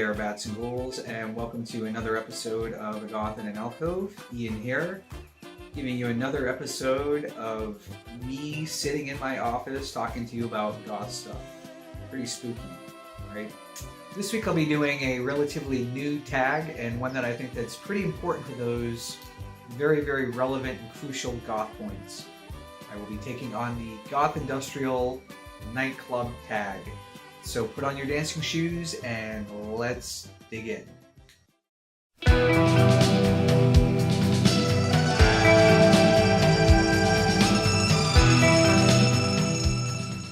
there, bats and ghouls, and welcome to another episode of A Goth in an Alcove. Ian here, giving you another episode of me sitting in my office talking to you about goth stuff. Pretty spooky, right? This week I'll be doing a relatively new tag, and one that I think that's pretty important to those very, very relevant and crucial goth points. I will be taking on the Goth-Industrial Nightclub Tag. So put on your dancing shoes and let's dig in.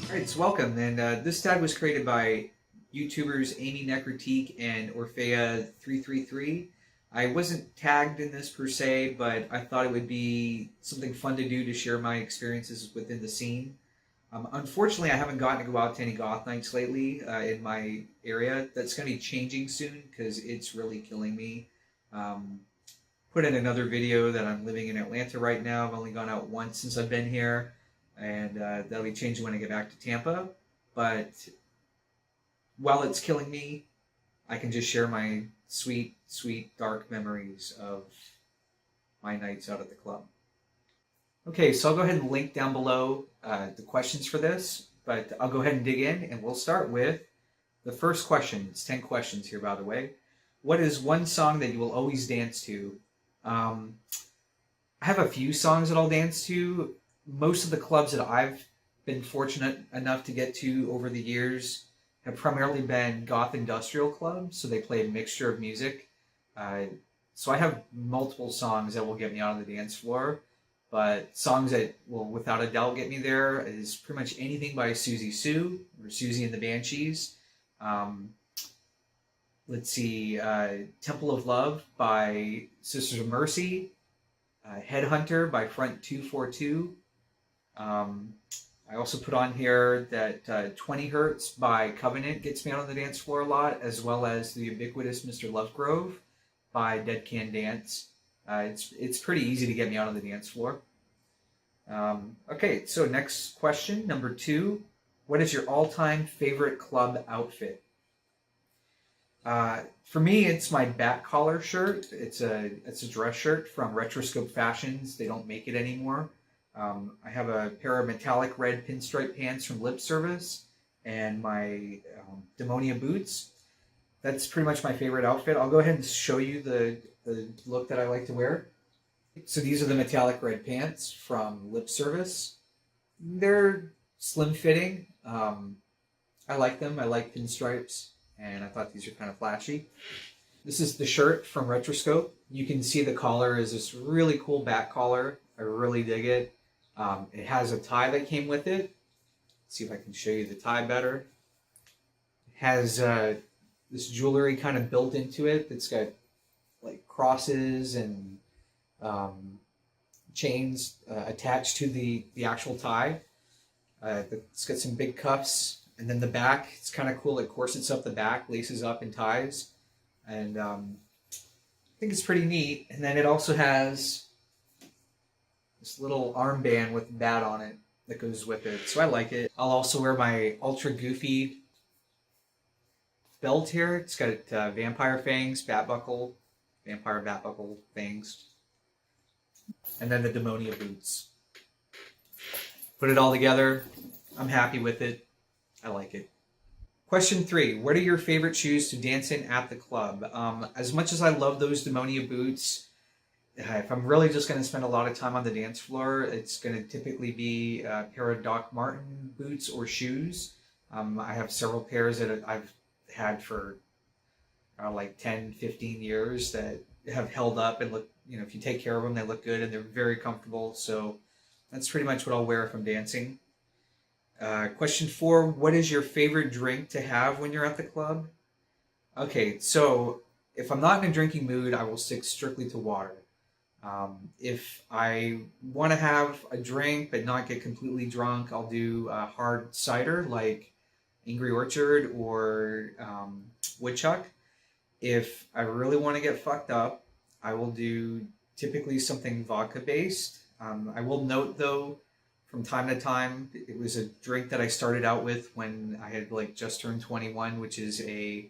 Alright, so welcome. And this tag was created by YouTubers Amy Necrotique and Orphea333. I wasn't tagged in this per se, but I thought it would be something fun to do to share my experiences within the scene. Unfortunately, I haven't gotten to go out to any goth nights lately in my area. That's going to be changing soon because it's really killing me. Put in another video that I'm living in Atlanta right now. I've only gone out once since I've been here, and that'll be changing when I get back to Tampa. But while it's killing me, I can just share my sweet, sweet, dark memories of my nights out at the club. Okay, so I'll go ahead and link down below the questions for this, but I'll go ahead and dig in, and we'll start with the first question. It's 10 questions here, by the way. What is one song that you will always dance to? I have a few songs that I'll dance to. Most of the clubs that I've been fortunate enough to get to over the years have primarily been Goth-Industrial clubs, so they play a mixture of music. So I have multiple songs that will get me out on the dance floor. But songs that will without a doubt get me there is pretty much anything by Susie Sue or Susie and the Banshees. Let's see, Temple of Love by Sisters of Mercy. Headhunter by Front 242. I also put on here that 20 Hertz by Covenant gets me out on the dance floor a lot, as well as the ubiquitous Mr. Lovegrove by Dead Can Dance. It's pretty easy to get me out on the dance floor. Okay, so next question, number 2. What is your all-time favorite club outfit? For me, it's my back collar shirt. It's a dress shirt from Retroscope Fashions. They don't make it anymore. I have a pair of metallic red pinstripe pants from Lip Service and my Demonia boots. That's pretty much my favorite outfit. I'll go ahead and show you the look that I like to wear. So these are the metallic red pants from Lip Service. They're slim fitting. I like them. I like pinstripes, and I thought these are kind of flashy. This is the shirt from Retroscope. You can see the collar is this really cool back collar. I really dig it. It has a tie that came with it. Let's see if I can show you the tie better. It has this jewelry kind of built into it that's got like crosses and chains attached to the actual tie. It's got some big cuffs, and then the back, it's kind of cool. It corsets up the back, laces up and ties, and I think it's pretty neat. And then it also has this little armband with a bat on it that goes with it, so I like it. I'll also wear my ultra goofy belt here. It's got vampire fangs, vampire bat buckle fangs, and then the Demonia boots. Put it all together. I'm happy with it. I like it. Question 3. What are your favorite shoes to dance in at the club? As much as I love those Demonia boots, if I'm really just going to spend a lot of time on the dance floor, it's going to typically be a pair of Doc Marten boots or shoes. I have several pairs that I've had for like 10, 15 years that have held up and look, if you take care of them, they look good and they're very comfortable. So that's pretty much what I'll wear if I'm dancing. Question 4, what is your favorite drink to have when you're at the club? Okay, so if I'm not in a drinking mood, I will stick strictly to water. If I want to have a drink but not get completely drunk, I'll do hard cider like Angry Orchard or Woodchuck. If I really want to get fucked up, I will do typically something vodka-based. I will note, though, from time to time, it was a drink that I started out with when I had just turned 21, which is a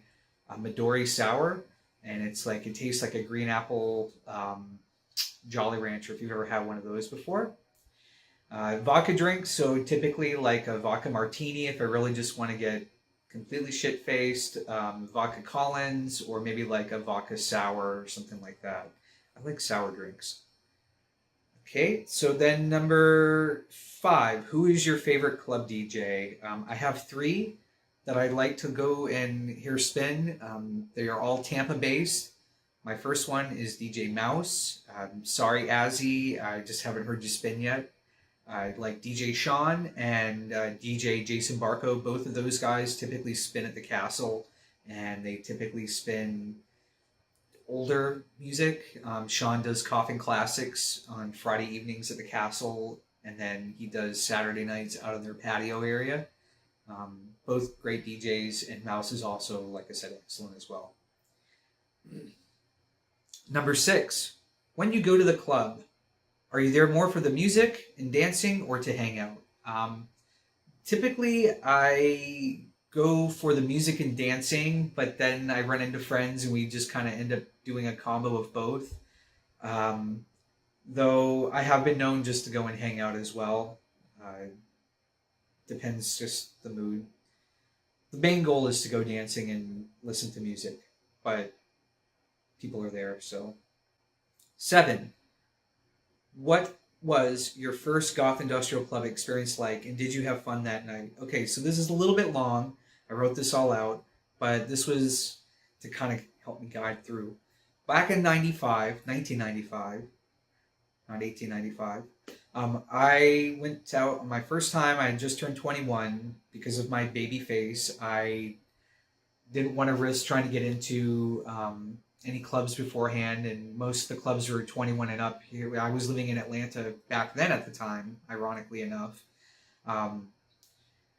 Midori Sour, and it tastes like a green apple Jolly Rancher if you've ever had one of those before. Vodka drinks, so typically like a vodka martini if I really just want to get completely shit faced, vodka Collins, or maybe like a vodka sour or something like that. I like sour drinks. Okay, so then number 5, who is your favorite club DJ? I have 3 that I'd like to go and hear spin. They are all Tampa based. My first one is DJ Mouse. Sorry, Azzy, I just haven't heard you spin yet. I like DJ Sean and DJ Jason Barco. Both of those guys typically spin at the Castle, and they typically spin older music. Sean does Coffin Classics on Friday evenings at the Castle, and then he does Saturday nights out in their patio area. Both great DJs, and Mouse is also, like I said, excellent as well. Number 6, when you go to the club, are you there more for the music and dancing or to hang out? Typically, I go for the music and dancing, but then I run into friends and we just kind of end up doing a combo of both. Though I have been known just to go and hang out as well. Depends just the mood. The main goal is to go dancing and listen to music, but people are there, so. 7, what was your first Goth-Industrial Club experience like, and did you have fun that night? Okay, so this is a little bit long. I wrote this all out, but this was to kind of help me guide through. Back in 1995, not 1895, I went out on my first time. I had just turned 21. Because of my baby face, I didn't want to risk trying to get into any clubs beforehand, and most of the clubs were 21 and up. Here, I was living in Atlanta back then at the time, ironically enough.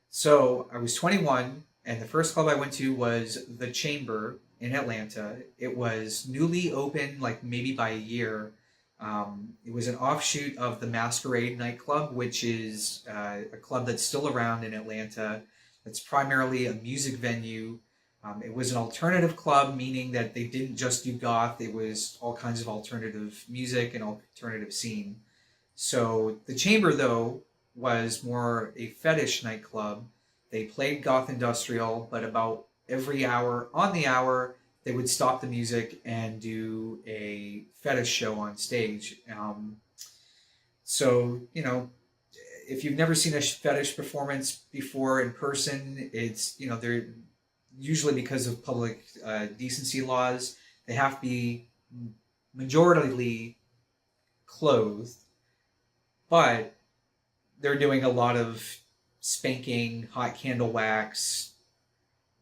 So I was 21, and the first club I went to was The Chamber in Atlanta. It was newly open, like maybe by a year. It was an offshoot of the Masquerade nightclub, which is a club that's still around in Atlanta. It's primarily a music venue. It was an alternative club, meaning that they didn't just do goth. It was all kinds of alternative music and alternative scene. So the Chamber, though, was more a fetish nightclub. They played Goth Industrial, but about every hour, on the hour, they would stop the music and do a fetish show on stage. So, you know, if you've never seen a fetish performance before in person, it's, you know, they're usually, because of public decency laws, they have to be majoritarily clothed, but they're doing a lot of spanking, hot candle wax,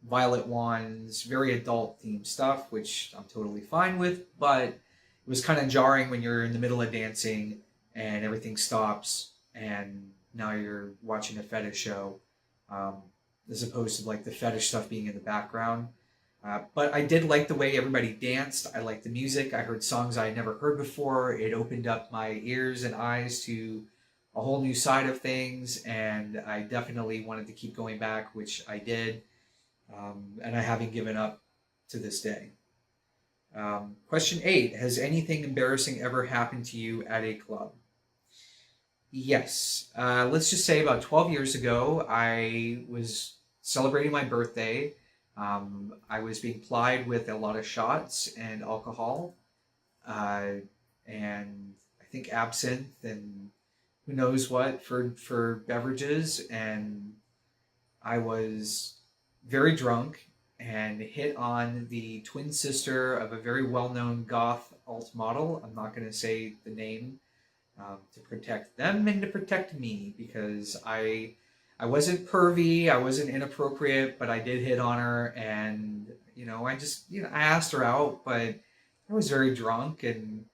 violet wands, very adult themed stuff, which I'm totally fine with, but it was kind of jarring when you're in the middle of dancing and everything stops and now you're watching a fetish show, as opposed to like the fetish stuff being in the background. But I did like the way everybody danced. I liked the music. I heard songs I had never heard before. It opened up my ears and eyes to a whole new side of things, and I definitely wanted to keep going back, which I did. And I haven't given up to this day. Question 8. Has anything embarrassing ever happened to you at a club? Yes. Let's just say about 12 years ago, I was celebrating my birthday. I was being plied with a lot of shots and alcohol, and I think absinthe and who knows what for beverages, and I was very drunk and hit on the twin sister of a very well-known goth alt model. I'm not going to say the name to protect them and to protect me, because I wasn't pervy, I wasn't inappropriate, but I did hit on her, and I asked her out, but I was very drunk, and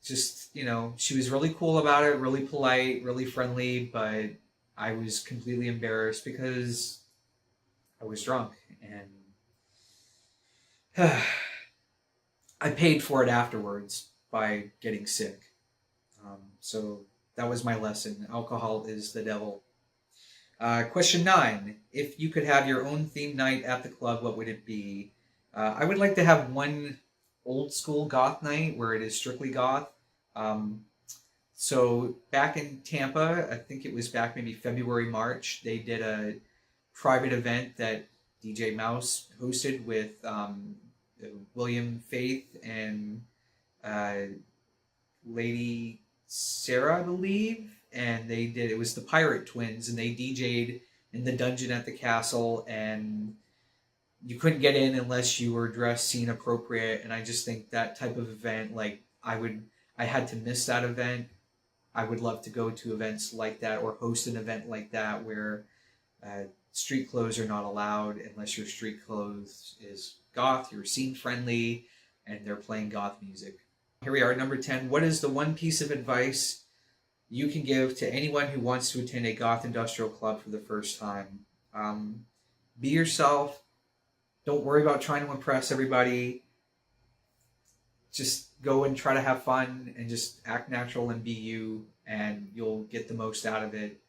she was really cool about it, really polite, really friendly, but I was completely embarrassed because I was drunk, and I paid for it afterwards by getting sick. So that was my lesson. Alcohol is the devil. Question 9. If you could have your own theme night at the club, what would it be? I would like to have one old school goth night where it is strictly goth. Um, so back in Tampa, I think it was back maybe February, March, they did a private event that DJ Mouse hosted with William Faith and uh, Lady Sarah, I believe, and it was the Pirate Twins, and they DJ'd in the dungeon at the castle, and you couldn't get in unless you were dressed scene appropriate. And I just think that type of event, like I had to miss that event. I would love to go to events like that or host an event like that where street clothes are not allowed unless your street clothes is goth, you're scene friendly, and they're playing goth music. Here we are, number 10. What is the one piece of advice you can give to anyone who wants to attend a goth industrial club for the first time? Be yourself. Don't worry about trying to impress everybody. Just go and try to have fun and just act natural and be you, and you'll get the most out of it.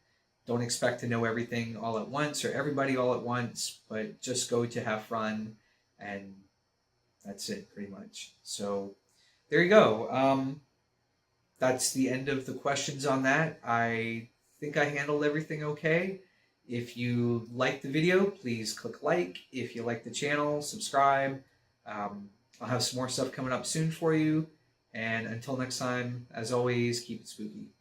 Don't expect to know everything all at once or everybody all at once, but just go to have fun, and that's it pretty much. So there you go. That's the end of the questions on that. I think I handled everything okay. If you liked the video, please click like. If you like the channel, subscribe. I'll have some more stuff coming up soon for you. And until next time, as always, keep it spooky.